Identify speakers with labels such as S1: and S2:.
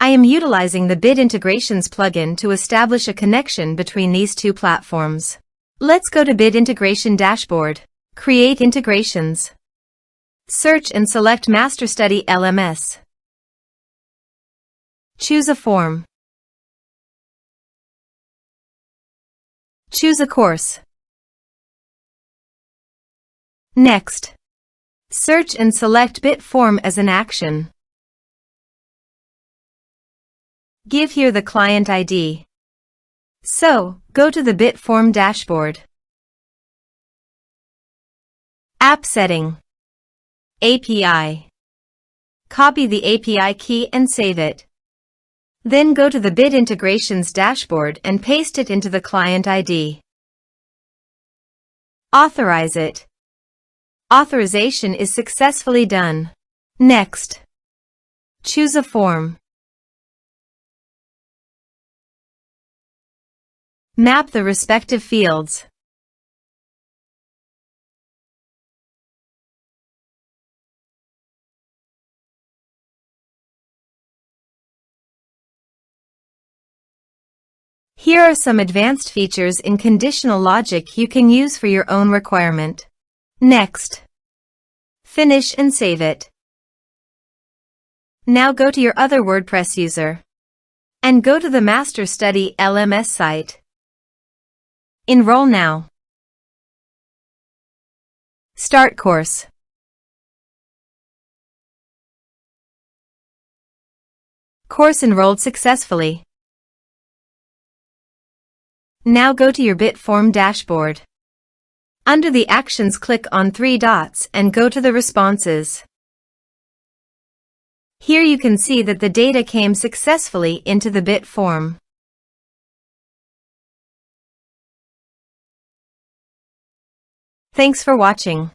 S1: I am utilizing the Bit Integrations plugin to establish a connection between these two platforms. Let's go to Bit Integration Dashboard. Create integrations. Search and select MasterStudy LMS. Choose a form. Choose a course. Next, search and select Bit Form as an action. Give here the client ID. So, go to the Bit Form dashboard. App Setting. API. Copy the API key and save it. Then go to the Bit Integrations dashboard and paste it into the client ID. Authorize it. Authorization is successfully done. Next, choose a form. Map the respective fields. Here are some advanced features in conditional logic you can use for your own requirement. Next, finish and save it. Now go to your other WordPress user and go to the MasterStudy LMS site. Enroll now. Start course. Course enrolled successfully. Now go to your Bit Form dashboard. Under the actions, click on 3 dots and go to the responses. Here you can see that the data came successfully into the Bit Form. Thanks for watching.